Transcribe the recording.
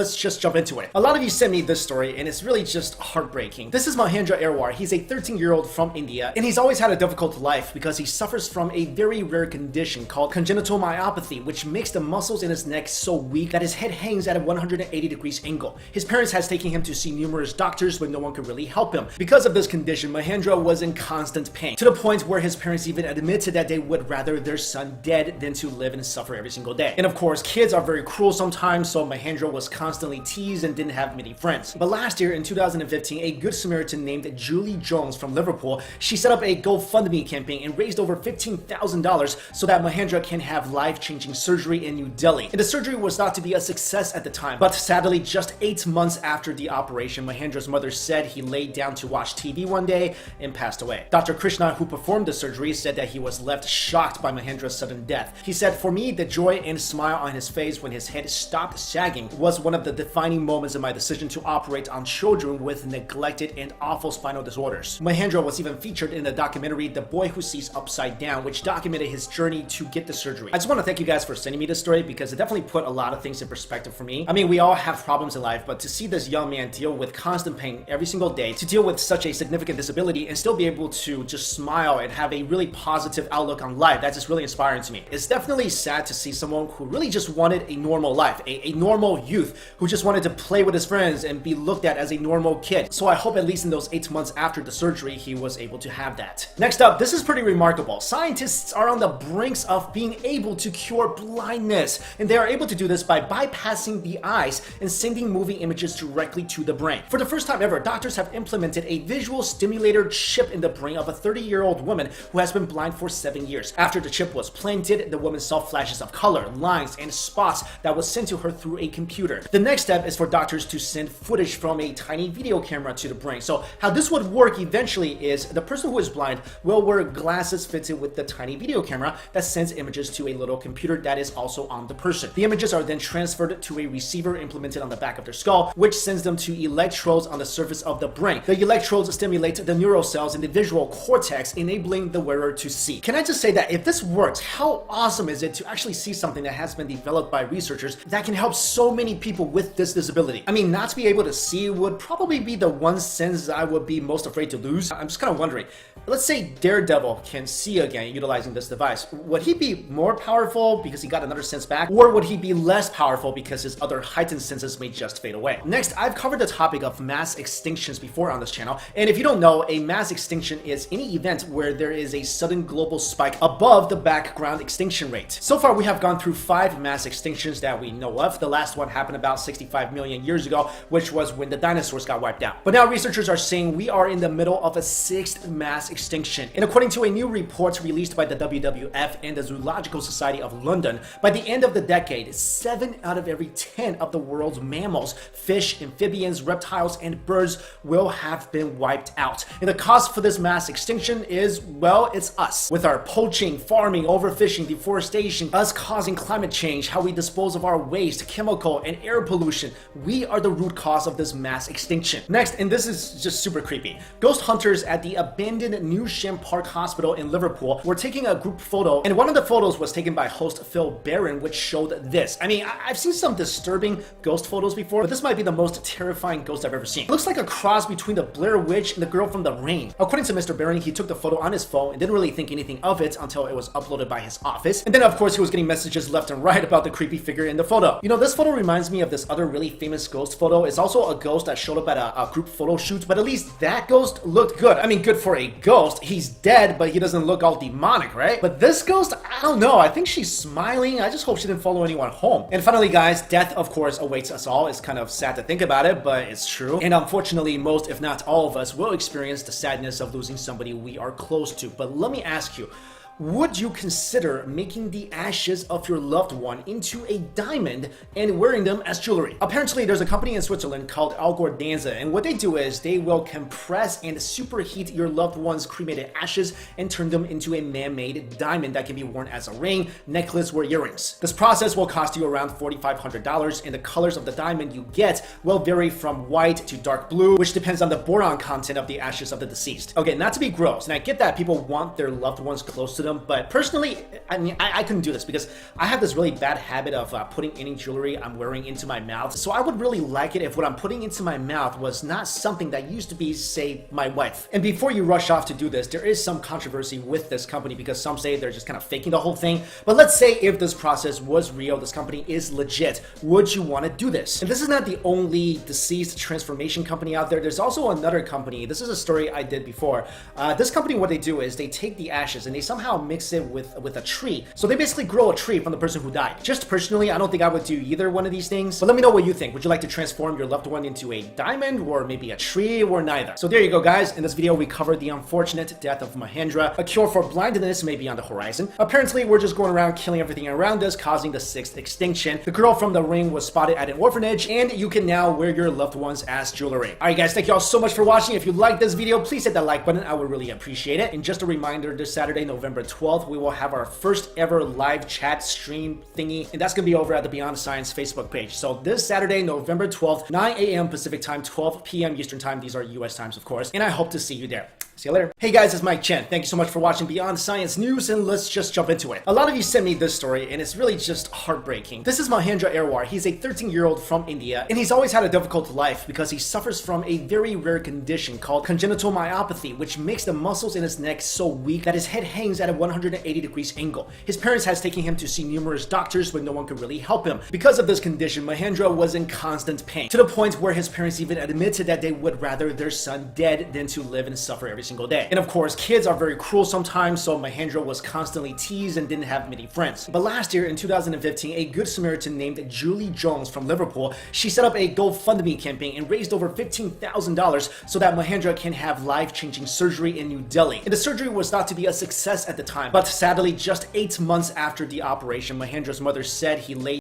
Let's just jump into it. A lot of you sent me this story and it's really just heartbreaking. This is Mahendra Ahirwar. He's a 13-year-old from India and he's always had a difficult life because he suffers from a very rare condition called congenital myopathy, which makes the muscles in his neck so weak that his head hangs at a 180 degrees angle. His parents has taken him to see numerous doctors, but no one could really help him. Because of this condition, Mahendra was in constant pain, to the point where his parents even admitted that they would rather their son dead than to live and suffer every single day. And of course, kids are very cruel sometimes, so Mahendra was constantly teased and didn't have many friends. But last year in 2015, a good Samaritan named Julie Jones from Liverpool, she set up a GoFundMe campaign and raised over $15,000 so that Mahendra can have life-changing surgery in New Delhi. And the surgery was thought to be a success at the time, but sadly just 8 months after the operation, Mahendra's mother said he laid down to watch TV one day and passed away. Dr. Krishna, who performed the surgery, said that he was left shocked by Mahendra's sudden death. He said, "For me, the joy and smile on his face when his head stopped sagging was one of the defining moments in my decision to operate on children with neglected and awful spinal disorders." Mahendra was even featured in the documentary The Boy Who Sees Upside Down, which documented his journey to get the surgery. I just want to thank you guys for sending me this story because it definitely put a lot of things in perspective for me. I mean, we all have problems in life, but to see this young man deal with constant pain every single day, to deal with such a significant disability and still be able to just smile and have a really positive outlook on life, that's just really inspiring to me. It's definitely sad to see someone who really just wanted a normal life, a normal youth who just wanted to play with his friends and be looked at as a normal kid. So I hope at least in those 8 months after the surgery, he was able to have that. Next up, this is pretty remarkable. Scientists are on the brinks of being able to cure blindness, and they are able to do this by bypassing the eyes and sending moving images directly to the brain. For the first time ever, doctors have implemented a visual stimulator chip in the brain of a 30-year-old woman who has been blind for 7 years. After the chip was planted, the woman saw flashes of color, lines, and spots that was sent to her through a computer. The next step is for doctors to send footage from a tiny video camera to the brain. So how this would work eventually is the person who is blind will wear glasses fitted with the tiny video camera that sends images to a little computer that is also on the person. The images are then transferred to a receiver implemented on the back of their skull, which sends them to electrodes on the surface of the brain. The electrodes stimulate the neural cells in the visual cortex, enabling the wearer to see. Can I just say that if this works, how awesome is it to actually see something that has been developed by researchers that can help so many people with this disability? I mean, not to be able to see would probably be the one sense I would be most afraid to lose. I'm just kind of wondering, let's say Daredevil can see again utilizing this device. Would he be more powerful because he got another sense back? Or would he be less powerful because his other heightened senses may just fade away? Next, I've covered the topic of mass extinctions before on this channel, and if you don't know, a mass extinction is any event where there is a sudden global spike above the background extinction rate. So far, we have gone through 5 mass extinctions that we know of. The last one happened about 65 million years ago, which was when the dinosaurs got wiped out. But now researchers are saying we are in the middle of a 6th mass extinction. And according to a new report released by the WWF and the Zoological Society of London, by the end of the decade, 7 out of every 10 of the world's mammals, fish, amphibians, reptiles, and birds will have been wiped out. And the cost for this mass extinction is, well, it's us. With our poaching, farming, overfishing, deforestation, us causing climate change, how we dispose of our waste, chemical, and air pollution, we are the root cause of this mass extinction. Next, and this is just super creepy, ghost hunters at the abandoned New Sham Park Hospital in Liverpool were taking a group photo, and one of the photos was taken by host Phil Barron, which showed this. I mean, I've seen some disturbing ghost photos before, but this might be the most terrifying ghost I've ever seen. It looks like a cross between the Blair Witch and the girl from The Rain. According to Mr. Barron, he took the photo on his phone and didn't really think anything of it until it was uploaded by his office. And then, of course, he was getting messages left and right about the creepy figure in the photo. You know, this photo reminds me of this other really famous ghost photo. It's also a ghost that showed up at a group photo shoot, but at least that ghost looked good. I mean, good for a ghost. He's dead, but he doesn't look all demonic, right? But this ghost, I don't know. I think she's smiling. I just hope she didn't follow anyone home. And finally, guys, death, of course, awaits us all. It's kind of sad to think about it, but it's true. And unfortunately, most, if not all of us, will experience the sadness of losing somebody we are close to. But let me ask you, would you consider making the ashes of your loved one into a diamond and wearing them as jewelry? Apparently, there's a company in Switzerland called Danza, and what they do is they will compress and superheat your loved one's cremated ashes and turn them into a man-made diamond that can be worn as a ring, necklace, or earrings. This process will cost you around $4,500, and the colors of the diamond you get will vary from white to dark blue, which depends on the boron content of the ashes of the deceased. Okay, not to be gross, and I get that people want their loved ones close to them, them, but personally, I mean, I couldn't do this because I have this really bad habit of putting any jewelry I'm wearing into my mouth. So I would really like it if what I'm putting into my mouth was not something that used to be, say, my wife. And before you rush off to do this, there is some controversy with this company because some say they're just kind of faking the whole thing. But let's say if this process was real, this company is legit, would you want to do this? And this is not the only deceased transformation company out there. There's also another company. This is a story I did before. This company, what they do is they take the ashes and they somehow mix it with a tree. So they basically grow a tree from the person who died. Just personally, I don't think I would do either one of these things, but let me know what you think. Would you like to transform your loved one into a diamond or maybe a tree or neither? So there you go, guys. In this video, we covered the unfortunate death of Mahendra. A cure for blindness may be on the horizon. Apparently, we're just going around killing everything around us, causing the sixth extinction. The girl from the ring was spotted at an orphanage, and you can now wear your loved ones as jewelry. Alright guys, thank you all so much for watching. If you liked this video, please hit that like button. I would really appreciate it. And just a reminder, this Saturday, November 12th, we will have our first ever live chat stream thingy, and that's gonna be over at the Beyond Science Facebook page. So this Saturday, November 12th, 9 a.m. Pacific time, 12 p.m. Eastern time. These are US times, of course, and I hope to see you there. See you later. Hey guys, it's Mike Chen. Thank you so much for watching Beyond Science News, and let's just jump into it. A lot of you sent me this story, and it's really just heartbreaking. This is Mahendra Ahirwar. He's a 13-year-old from India, and he's always had a difficult life because he suffers from a very rare condition called congenital myopathy, which makes the muscles in his neck so weak that his head hangs at a 180 degrees angle. His parents has taken him to see numerous doctors, but no one could really help him. Because of this condition, Mahendra was in constant pain, to the point where his parents even admitted that they would rather their son dead than to live and suffer every single day. And of course, kids are very cruel sometimes, so Mahendra was constantly teased and didn't have many friends. But last year in 2015, a good Samaritan named Julie Jones from Liverpool, she set up a GoFundMe campaign and raised over $15,000 so that Mahendra can have life-changing surgery in New Delhi. And the surgery was thought to be a success at the time, but sadly, just 8 months after the operation, Mahendra's mother said he lay